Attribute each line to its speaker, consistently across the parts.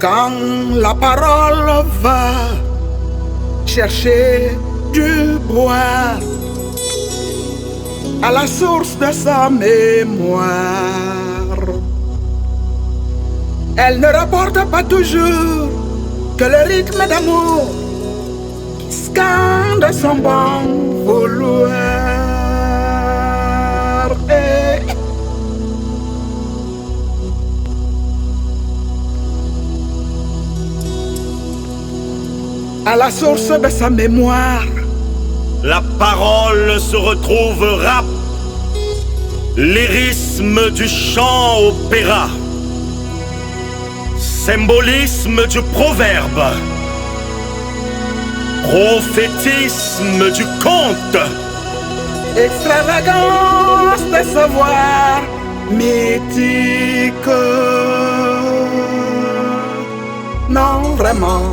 Speaker 1: Quand la parole va chercher du bois à la source de sa mémoire, elle ne rapporte pas toujours que le rythme d'amour qui scande son bon vouloir. À la source de sa mémoire,
Speaker 2: la parole se retrouve rap, lyrisme du chant opéra, symbolisme du proverbe, prophétisme du conte,
Speaker 1: extravagance de savoir mythique. Non, vraiment.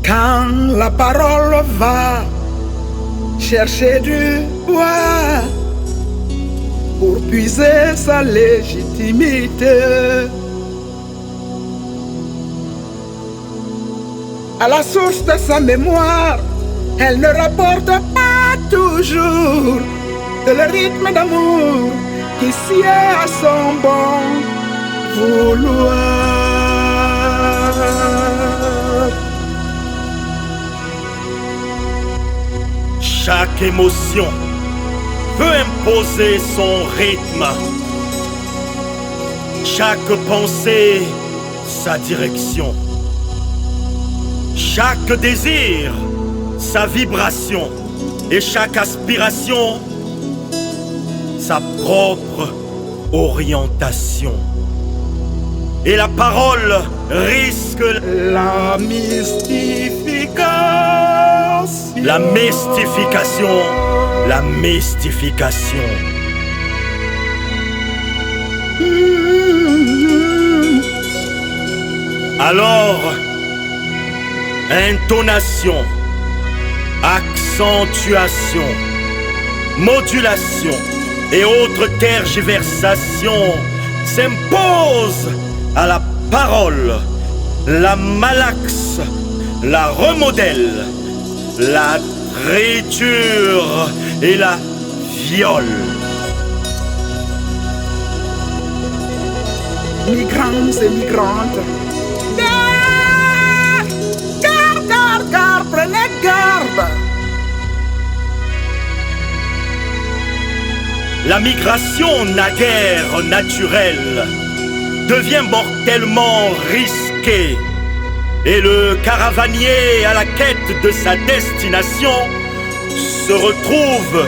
Speaker 1: Quand la parole va chercher du bois pour puiser sa légitimité, à la source de sa mémoire, elle ne rapporte pas toujours de le rythme d'amour qui sied à son bon vouloir.
Speaker 2: Chaque émotion veut imposer son rythme. Chaque pensée, sa direction. Chaque désir, sa vibration. Et chaque aspiration, sa propre orientation. Et la parole risque
Speaker 1: la mystification.
Speaker 2: La mystification, la mystification. Alors, intonation, accentuation, modulation et autres tergiversations s'imposent à la parole, la malaxe, la remodèle, la triture et la viole.
Speaker 1: Migrants et migrantes, garde, garde, garde, prenez garde.
Speaker 2: La migration naguère naturelle devient mortellement risquée. Et le caravanier à la quête de sa destination se retrouve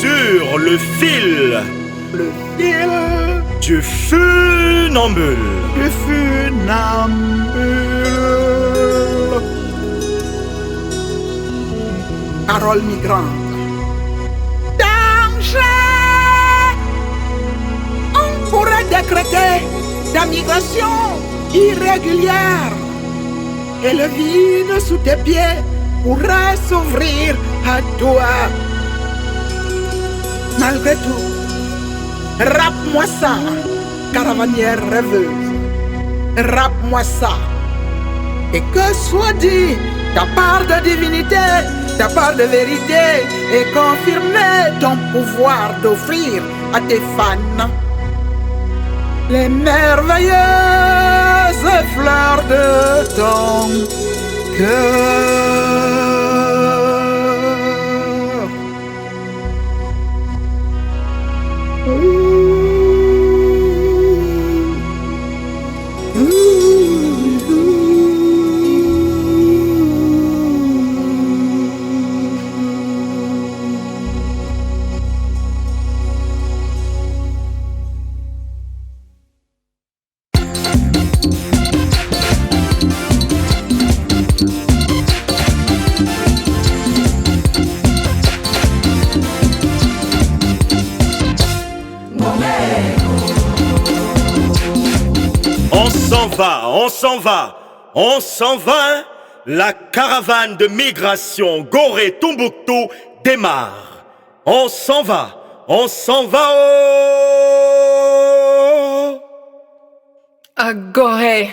Speaker 2: sur le fil.
Speaker 1: Le fil
Speaker 2: du funambule.
Speaker 1: Du funambule. Parole migrante. Danger! On pourrait décréter la migration irrégulière. Et le vide sous tes pieds pourra s'ouvrir à toi. Malgré tout, rappe-moi ça, caravanière rêveuse. Rappe-moi ça. Et que soit dit, ta part de divinité, ta part de vérité, et confirmer ton pouvoir d'offrir à tes fans les merveilleuses fleurs de ton cœur.
Speaker 2: On s'en va, on s'en va. La caravane de migration Gorée-Tombouctou démarre. On s'en va, on s'en va.
Speaker 3: À Gorée,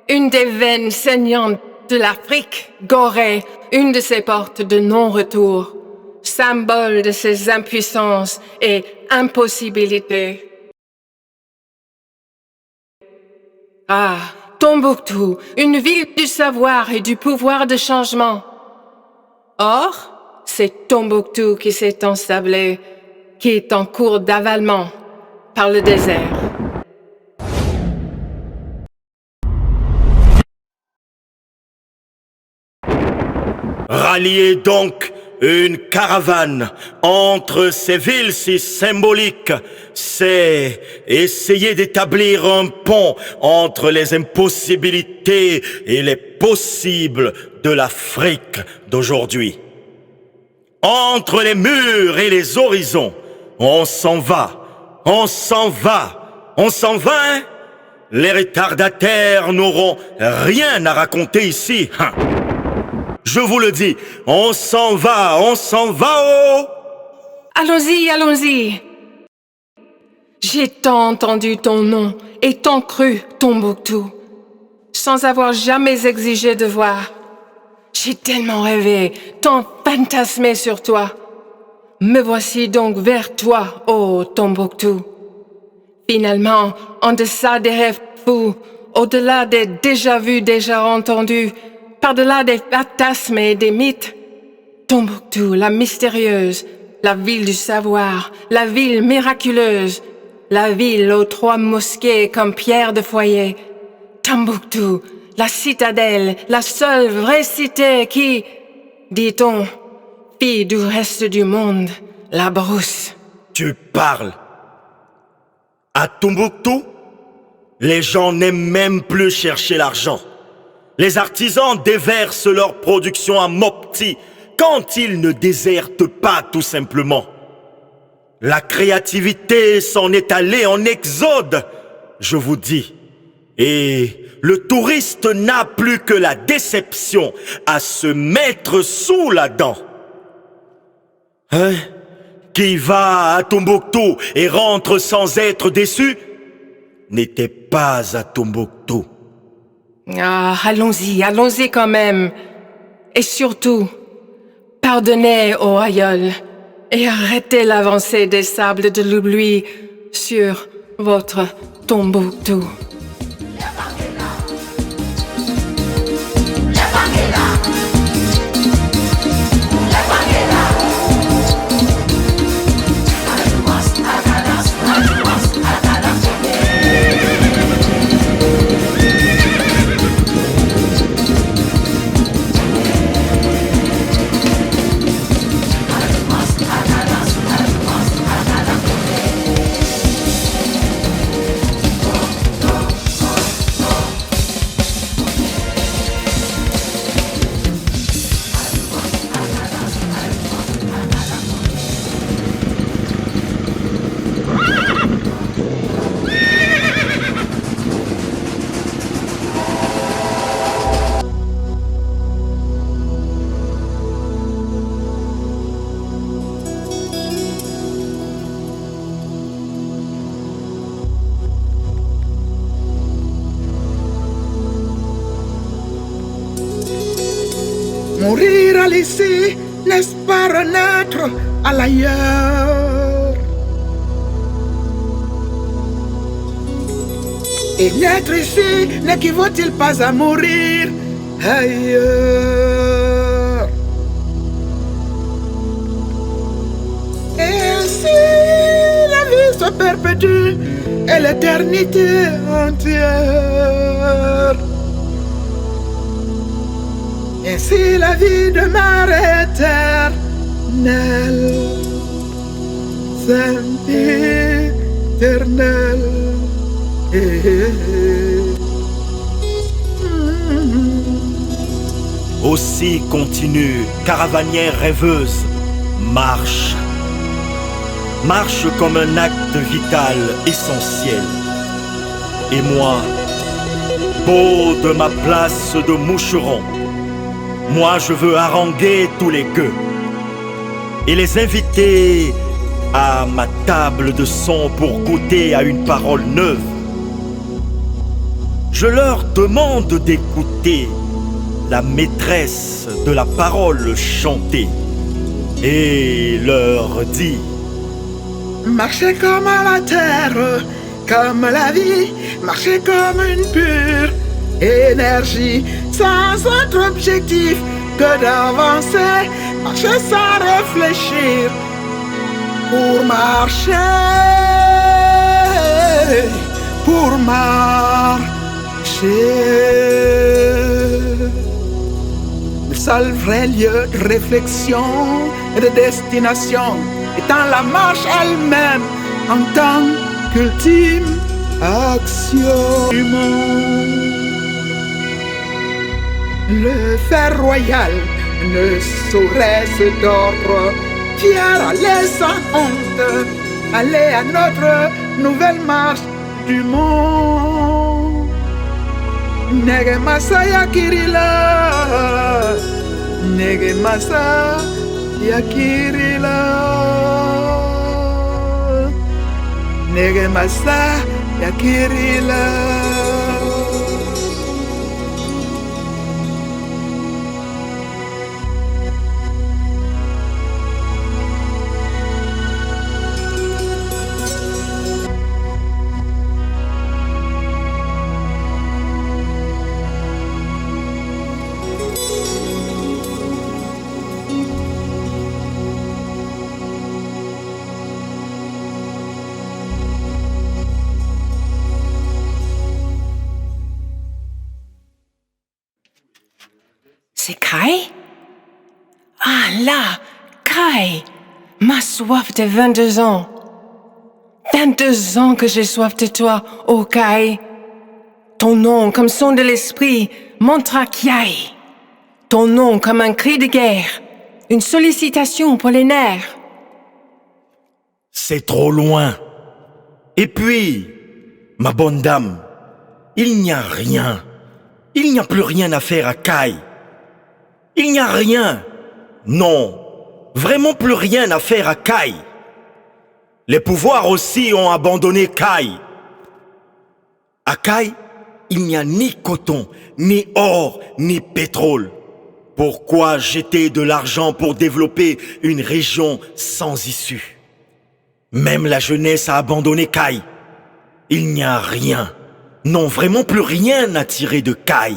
Speaker 3: une des veines saignantes de l'Afrique, Gorée, une de ses portes de non-retour, symbole de ses impuissances et impossibilités. Ah, Tombouctou, une ville du savoir et du pouvoir de changement. Or, c'est Tombouctou qui s'est ensablé, qui est en cours d'avalement par le désert.
Speaker 2: Ralliez donc une caravane entre ces villes si symboliques, c'est essayer d'établir un pont entre les impossibilités et les possibles de l'Afrique d'aujourd'hui. Entre les murs et les horizons, on s'en va, on s'en va, on s'en va, hein? Les retardataires n'auront rien à raconter ici, hein? Je vous le dis, on s'en va, oh!
Speaker 3: Allons-y, allons-y. J'ai tant entendu ton nom et tant cru Tombouctou, sans avoir jamais exigé de voir. J'ai tellement rêvé, tant fantasmé sur toi. Me voici donc vers toi, ô Tombouctou. Finalement, en deçà des rêves fous, au-delà des déjà vus, déjà entendus, par-delà des fantasmes et des mythes, Tombouctou, la mystérieuse, la ville du savoir, la ville miraculeuse, la ville aux 3 mosquées comme pierre de foyer, Tombouctou, la citadelle, la seule vraie cité qui, dit-on, fit du reste du monde la brousse.
Speaker 2: Tu parles. À Tombouctou, les gens n'aiment même plus chercher l'argent. Les artisans déversent leur production à Mopti quand ils ne désertent pas tout simplement. La créativité s'en est allée en exode, je vous dis. Et le touriste n'a plus que la déception à se mettre sous la dent. Hein? Qui va à Tombouctou et rentre sans être déçu n'était pas à Tombouctou.
Speaker 3: Ah, allons-y quand même. Et surtout, pardonnez aux aïeuls et arrêtez l'avancée des sables de l'oubli sur votre Tombouctou.
Speaker 1: Mourir à l'ici, n'est-ce pas renaître à l'ailleurs? Et naître ici n'équivaut-il pas à mourir ailleurs? Et ainsi la vie se perpétue et l'éternité entière. Ainsi la vie demeure éternelle, sempiternelle.
Speaker 2: Aussi continue, caravanière rêveuse, marche. Marche comme un acte vital essentiel. Et moi, beau de ma place de moucheron, moi je veux haranguer tous les gueux et les inviter à ma table de son pour goûter à une parole neuve. Je leur demande d'écouter la maîtresse de la parole chantée et leur dit:
Speaker 1: marchez comme la terre, comme la vie, marchez comme une pure énergie, sans autre objectif que d'avancer, marcher sans réfléchir, pour marcher, pour marcher. Le seul vrai lieu de réflexion et de destination étant la marche elle-même en tant qu'ultime action. Le fer royal ne saurait se tordre, fier, aller sans honte, aller à notre nouvelle marche du monde. Nege masa yakirila, nege masa yakirila, nege masa yakirila.
Speaker 3: C'est Kai? Ah là, Kai, ma soif de 22 ans. 22 ans que j'ai soif de toi, ô Kai. Ton nom comme son de l'esprit, Mantra Kiai. Ton nom comme un cri de guerre, une sollicitation pour les nerfs.
Speaker 2: C'est trop loin. Et puis, ma bonne dame, il n'y a rien. Il n'y a plus rien à faire à Kai. Il n'y a rien. Non, vraiment plus rien à faire à Kai. Les pouvoirs aussi ont abandonné Kai. À Kai, il n'y a ni coton, ni or, ni pétrole. Pourquoi jeter de l'argent pour développer une région sans issue? Même la jeunesse a abandonné Kai. Il n'y a rien. Non, vraiment plus rien à tirer de Kai.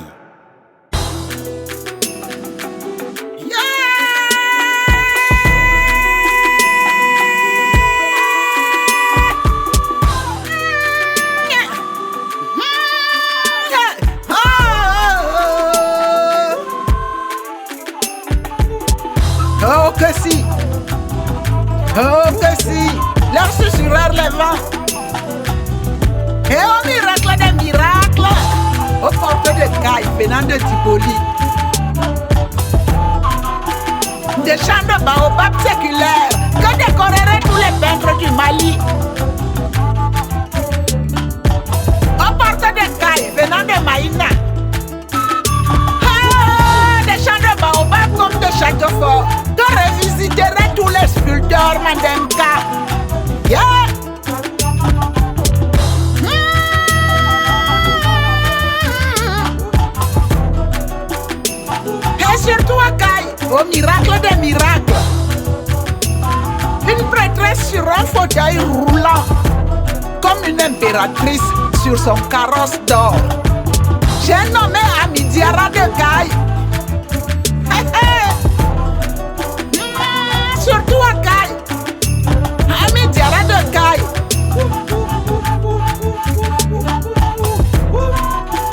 Speaker 1: Oh que si, oh que si, leur susurreur les vents. Et au miracle des miracles, aux portes de Kai venant de Tripoli, des champs de baobab séculaires que décoreraient tous les peintres du Mali. Aux portes de Kai venant de Maïna, des champs de baobab comme de châteaux forts que revisiteraient tous les sculpteurs Mandinka. Yeah. Et surtout à Kai, au miracle des miracles, une prêtresse sur un fauteuil roulant, comme une impératrice sur son carrosse d'or. J'ai nommé Amidiara de Kai. Surtout à Kai, Amidiara de Kai.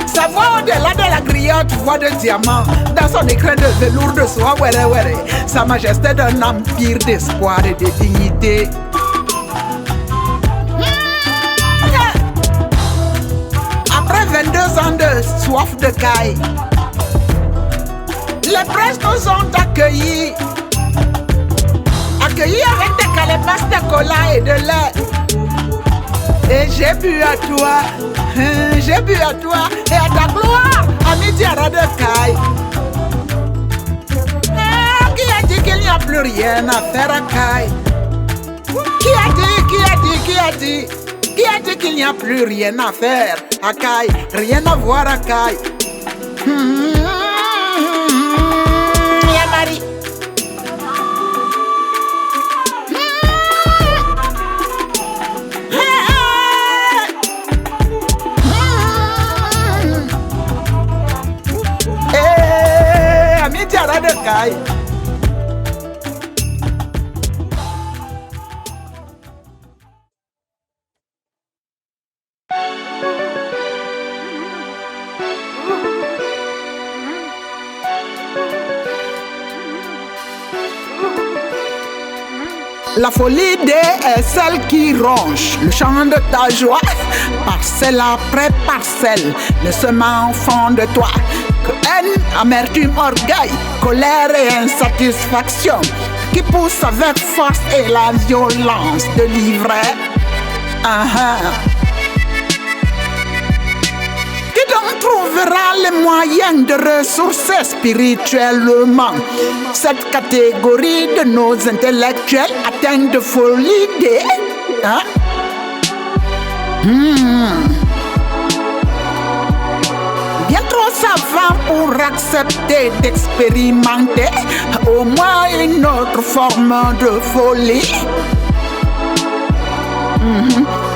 Speaker 1: Sa voix au-delà de la griotte, voix de diamant, dans son écrin de velours de soie, were were, sa majesté d'un empire d'espoir et de dignité. Après 22 ans de soif de Kai, les princes nous ont accueillis avec des calebasses de cola et de lait. Et j'ai bu à toi, j'ai bu à toi et à ta gloire, Amidiara de Kai. Qui a dit qu'il n'y a plus rien à faire à Kai? Qui a dit qu'il n'y a plus rien à faire à Caille, rien à voir à Caille? Ya Marie. Ami Diarra de Caille. La folie est celle qui ronge le champ de ta joie, parcelle après parcelle, ne semant au fond de toi que haine, amertume, orgueil, colère et insatisfaction qui poussent avec force et la violence de livrer. Qui donc trouvera les moyens de ressourcer spirituellement cette catégorie de nos intellectuels atteints de folie bien trop savants pour accepter d'expérimenter au moins une autre forme de folie.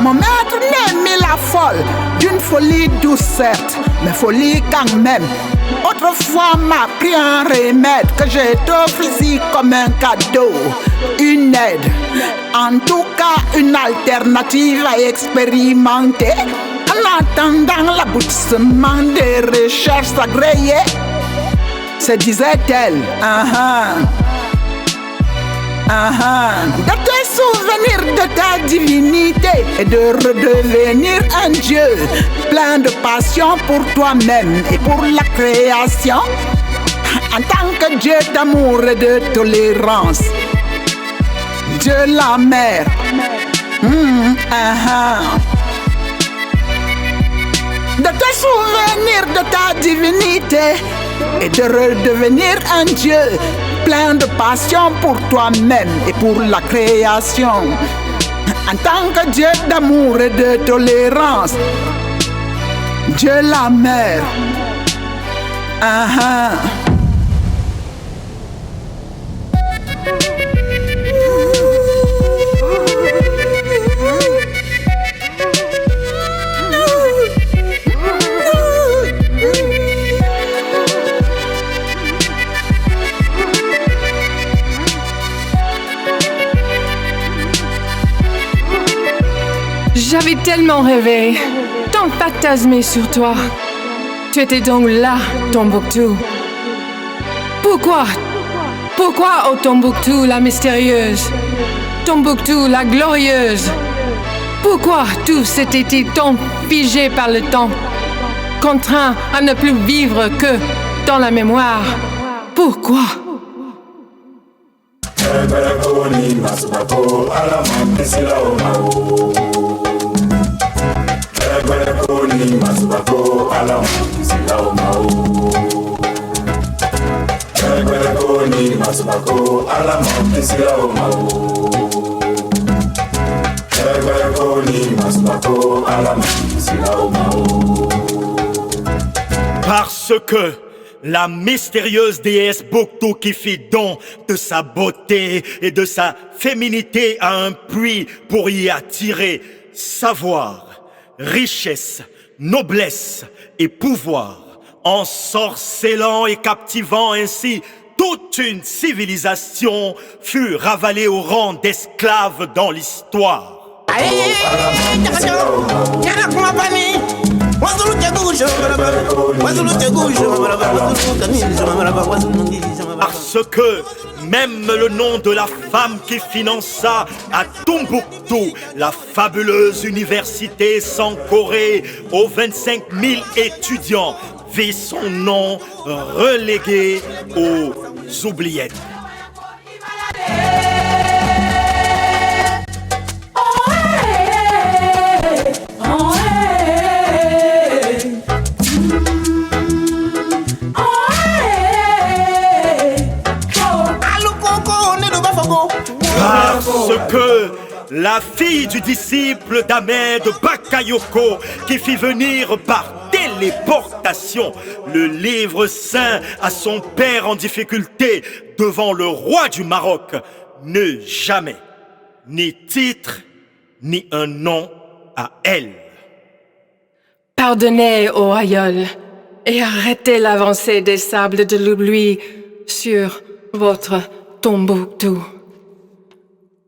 Speaker 1: Mon maître n'aimait la folle, d'une folie douce certes, mais folie quand même. Autrefois m'a pris un remède que j'ai offert ici comme un cadeau, une aide, en tout cas une alternative à expérimenter, en attendant l'aboutissement des recherches agréées. Se disait-elle, de te souvenir de ta divinité et de redevenir un Dieu plein de passion pour toi-même et pour la création, en tant que Dieu d'amour et de tolérance. Dieu la mère. De te souvenir de ta divinité et de redevenir un Dieu plein de passion pour toi-même et pour la création, en tant que Dieu d'amour et de tolérance. Dieu la mère.
Speaker 3: J'avais tellement rêvé, tant fantasmé sur toi. Tu étais donc là, Tombouctou. Pourquoi, oh Tombouctou la mystérieuse, Tombouctou la glorieuse? Pourquoi tout s'était tant figé par le temps, contraint à ne plus vivre que dans la mémoire? Pourquoi?
Speaker 2: Parce que la mystérieuse déesse Boktou qui fit don de sa beauté et de sa féminité à un puits pour y attirer savoir, richesse, noblesse et pouvoir, ensorcelant et captivant ainsi toute une civilisation, fut ravalée au rang d'esclaves dans l'histoire. Parce que même le nom de la femme qui finança à Tombouctou la fabuleuse université sans Corée aux 25 000 étudiants vit son nom relégué aux oubliettes. Parce que la fille du disciple d'Ahmed Bakayoko, qui fit venir par téléportation le livre saint à son père en difficulté devant le roi du Maroc, n'eut jamais ni titre ni un nom à elle.
Speaker 3: Pardonnez, ô aïeul, et arrêtez l'avancée des sables de l'oubli sur votre Tombouctou.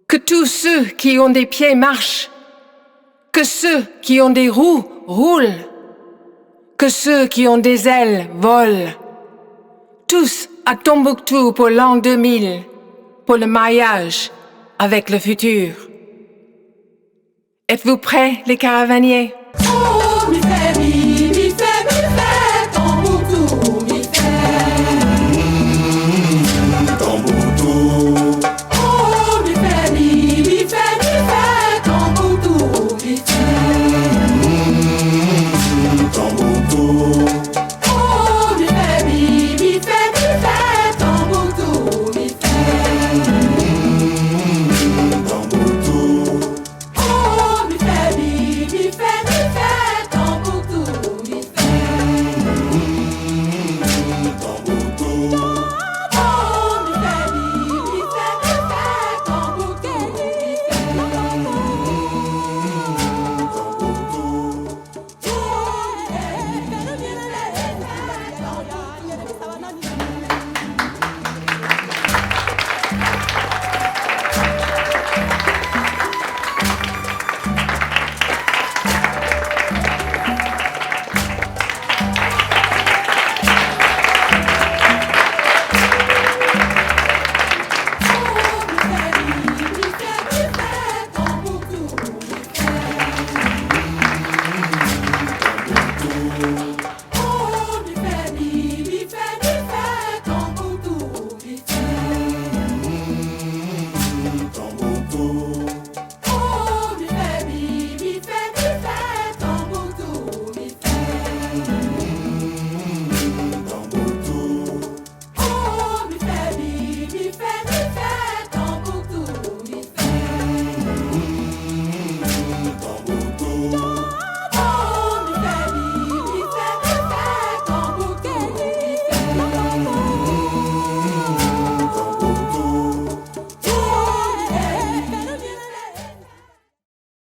Speaker 3: Que tous ceux qui ont des pieds marchent, que ceux qui ont des roues roulent, que ceux qui ont des ailes volent. Tous à Tombouctou pour l'an 2000, pour le mariage avec le futur. Êtes-vous prêts, les caravaniers?